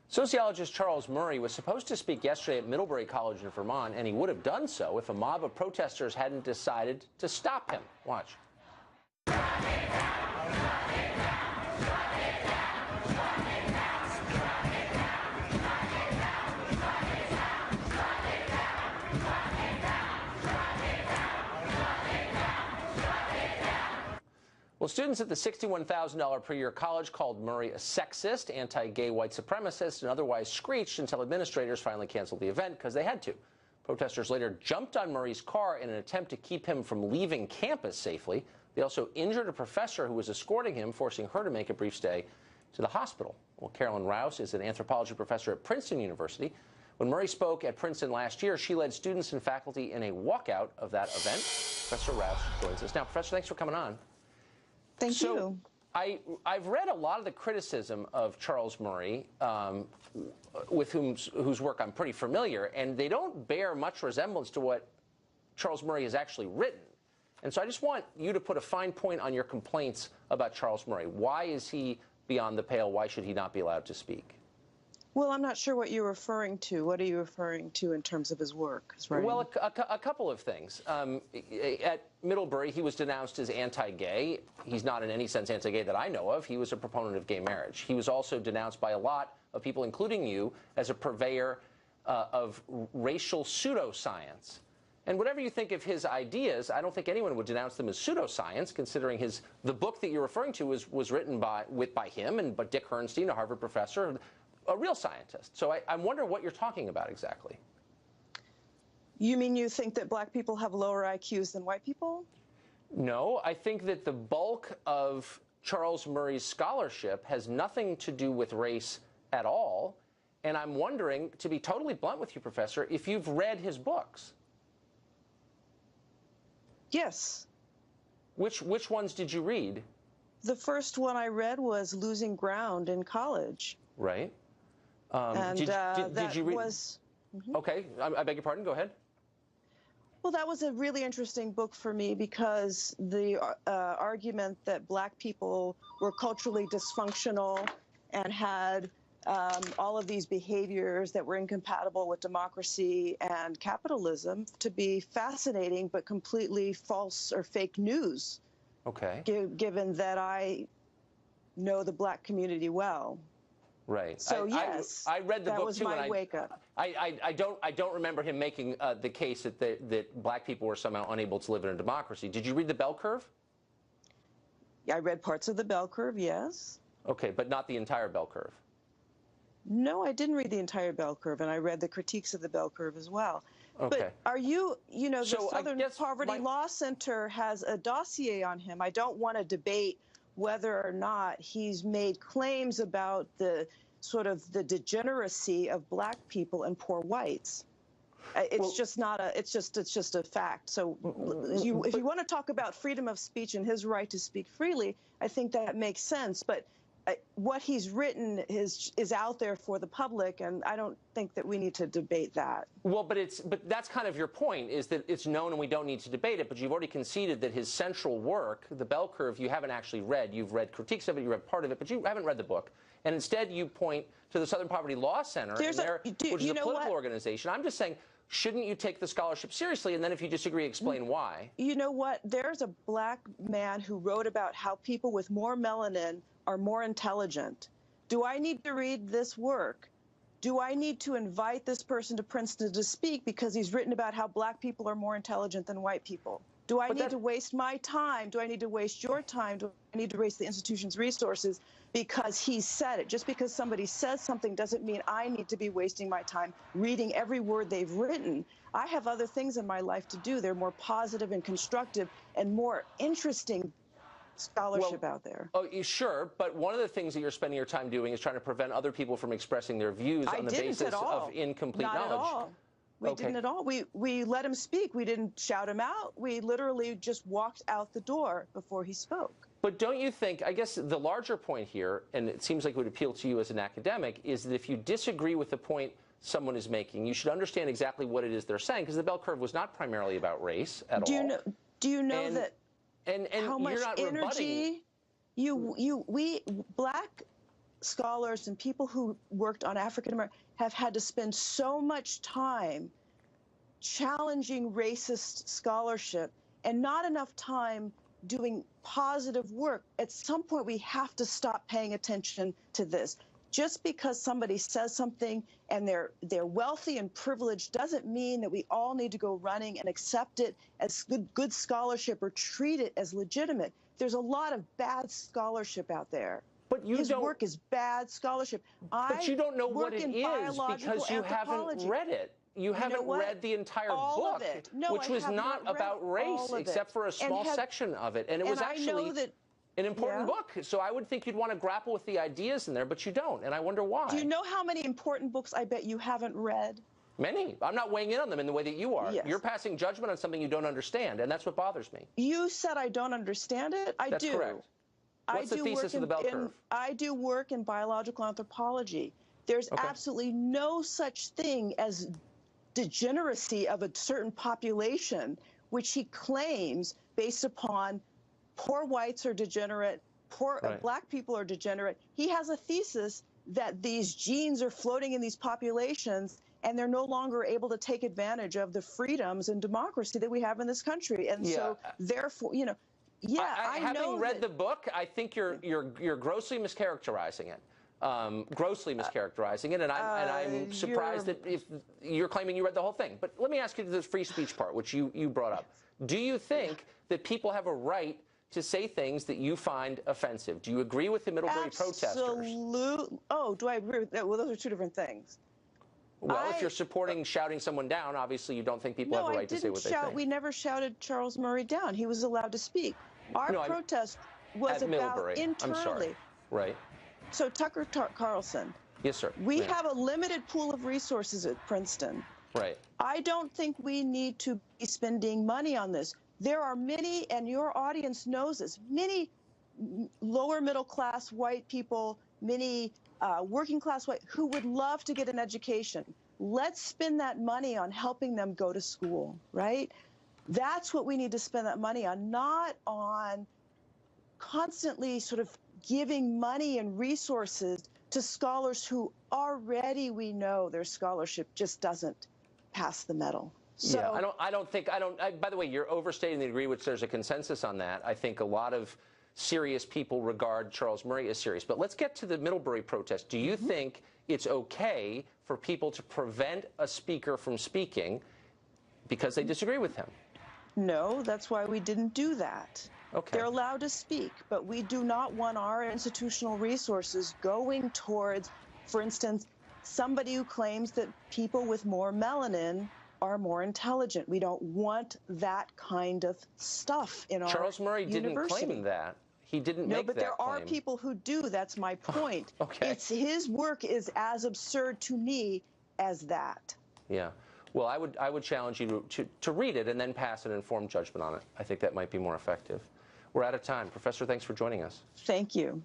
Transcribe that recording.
Sociologist Charles Murray was supposed to speak yesterday at Middlebury College in Vermont, and he would have done so if a mob of protesters hadn't decided to stop him. Watch. Well, students at the $61,000 per year college called Murray a sexist, anti-gay white supremacist, and otherwise screeched until administrators finally canceled the event because they had to. Protesters later jumped on Murray's car in an attempt to keep him from leaving campus safely. They also injured a professor who was escorting him, forcing her to make a brief stay to the hospital. Well, Carolyn Rouse is an anthropology professor at Princeton University. When Murray spoke at Princeton last year, she led students and faculty in a walkout of that event. Professor Rouse joins us now. Professor, thanks for coming on. Thank you. I've read a lot of the criticism of Charles Murray, with whose work I'm pretty familiar, and they don't bear much resemblance to what Charles Murray has actually written. And so I just want you to put a fine point on your complaints about Charles Murray. Why is he beyond the pale? Why should he not be allowed to speak? Well, I'm not sure what you're referring to. What are you referring to in terms of his work? Well, a couple of things. At Middlebury, he was denounced as anti-gay. He's not in any sense anti-gay that I know of. He was a proponent of gay marriage. He was also denounced by a lot of people, including you, as a purveyor of racial pseudoscience. And whatever you think of his ideas, I don't think anyone would denounce them as pseudoscience, considering the book that you're referring to was written by him and by Dick Herrnstein, a Harvard professor, a real scientist. So I wonder what you're talking about exactly. You mean you think that black people have lower IQs than white people? No, I think that the bulk of Charles Murray's scholarship has nothing to do with race at all. And I'm wondering, to be totally blunt with you, Professor, if you've read his books. Yes. Which ones did you read? The first one I read was Losing Ground in college. Right. And did you read? Was... Okay, I beg your pardon, go ahead. Well, that was a really interesting book for me because the argument that black people were culturally dysfunctional and had all of these behaviors that were incompatible with democracy and capitalism to be fascinating but completely false or fake news. Okay. Given that I know the black community well. Right. So yes, I read the book too. That was my wake up. I don't remember him making the case that black people were somehow unable to live in a democracy. Did you read The Bell Curve? Yeah, I read parts of The Bell Curve, yes. Okay, but not the entire Bell Curve. No, I didn't read the entire Bell Curve, and I read the critiques of the Bell Curve as well. Okay. But are you know, the So Southern Poverty Law Center has a dossier on him. I don't want to debate whether or not he's made claims about the sort of the degeneracy of black people and poor whites. It's just a fact. So if you want to talk about freedom of speech and his right to speak freely, I think that makes sense. But what he's written is out there for the public, and I don't think that we need to debate that. Well, but that's kind of your point, is that it's known and we don't need to debate it, but you've already conceded that his central work, The Bell Curve, you haven't actually read. You've read critiques of it, you read part of it, but you haven't read the book. And instead you point to the Southern Poverty Law Center, which is a political organization. I'm just saying, shouldn't you take the scholarship seriously? And then if you disagree, explain why. You know what? There's a black man who wrote about how people with more melanin are more intelligent. Do I need to read this work? Do I need to invite this person to Princeton to speak because he's written about how black people are more intelligent than white people? Do I need to waste my time? Do I need to waste your time? Do I need to waste the institution's resources because he said it? Just because somebody says something doesn't mean I need to be wasting my time reading every word they've written. I have other things in my life to do. They're more positive and constructive and more interesting scholarship out there. Oh, sure, but one of the things that you're spending your time doing is trying to prevent other people from expressing their views on the basis of incomplete knowledge. Not at all. We didn't at all. We let him speak. We didn't shout him out. We literally just walked out the door before he spoke. But don't you think, I guess the larger point here, and it seems like it would appeal to you as an academic, is that if you disagree with the point someone is making, you should understand exactly what it is they're saying, because the Bell Curve was not primarily about race at all. Do you know that? And how much energy we black scholars and people who worked on African American have had to spend so much time challenging racist scholarship and not enough time doing positive work. At some point, we have to stop paying attention to this. Just because somebody says something and they're wealthy and privileged doesn't mean that we all need to go running and accept it as good scholarship or treat it as legitimate. There's a lot of bad scholarship out there. But his work is bad scholarship. But you don't know what it is because you haven't read it. You haven't read the entire book, which was not about race except for a small section of it. And it was actually an important book. So I would think you'd want to grapple with the ideas in there, but you don't. And I wonder why. Do you know how many important books I bet you haven't read? Many. I'm not weighing in on them in the way that you are. Yes. You're passing judgment on something you don't understand, and that's what bothers me. You said I don't understand it. I do. That's correct. What's the thesis of the bell curve? I do work in biological anthropology. There's absolutely no such thing as degeneracy of a certain population, which he claims based upon poor whites are degenerate, poor black people are degenerate. He has a thesis that these genes are floating in these populations and they're no longer able to take advantage of the freedoms and democracy that we have in this country. And so therefore, you know, having read the book, I think you're grossly mischaracterizing it. Grossly mischaracterizing it, and I'm surprised that if you're claiming you read the whole thing. But let me ask you the free speech part, which you brought up. Do you think that people have a right to say things that you find offensive? Do you agree with the Middlebury protesters? Absolutely. Oh, do I agree with that? Well, those are two different things. Well, if you're supporting shouting someone down, obviously you don't think people have a right to say what they think. We never shouted Charles Murray down. He was allowed to speak. Our protest was about internally. I'm sorry. Right. So Tucker Carlson. Yes, sir. We have a limited pool of resources at Princeton. Right. I don't think we need to be spending money on this. There are many, and your audience knows this, many lower middle class white people, many working class white who would love to get an education. Let's spend that money on helping them go to school, right? That's what we need to spend that money on, not on constantly sort of giving money and resources to scholars who already we know their scholarship just doesn't pass the medal. So, yeah, by the way, you're overstating the degree which there's a consensus on that. I think a lot of serious people regard Charles Murray as serious. But let's get to the Middlebury protest. Do you think it's okay for people to prevent a speaker from speaking because they disagree with him? No, that's why we didn't do that. Okay. They're allowed to speak, but we do not want our institutional resources going towards, for instance, somebody who claims that people with more melanin are more intelligent. We don't want that kind of stuff in our Charles Murray didn't claim that. He didn't make that claim. No, but there are people who do. That's my point. Okay. His work is as absurd to me as that. Yeah. Well, I would challenge you to read it and then pass an informed judgment on it. I think that might be more effective. We're out of time. Professor, thanks for joining us. Thank you.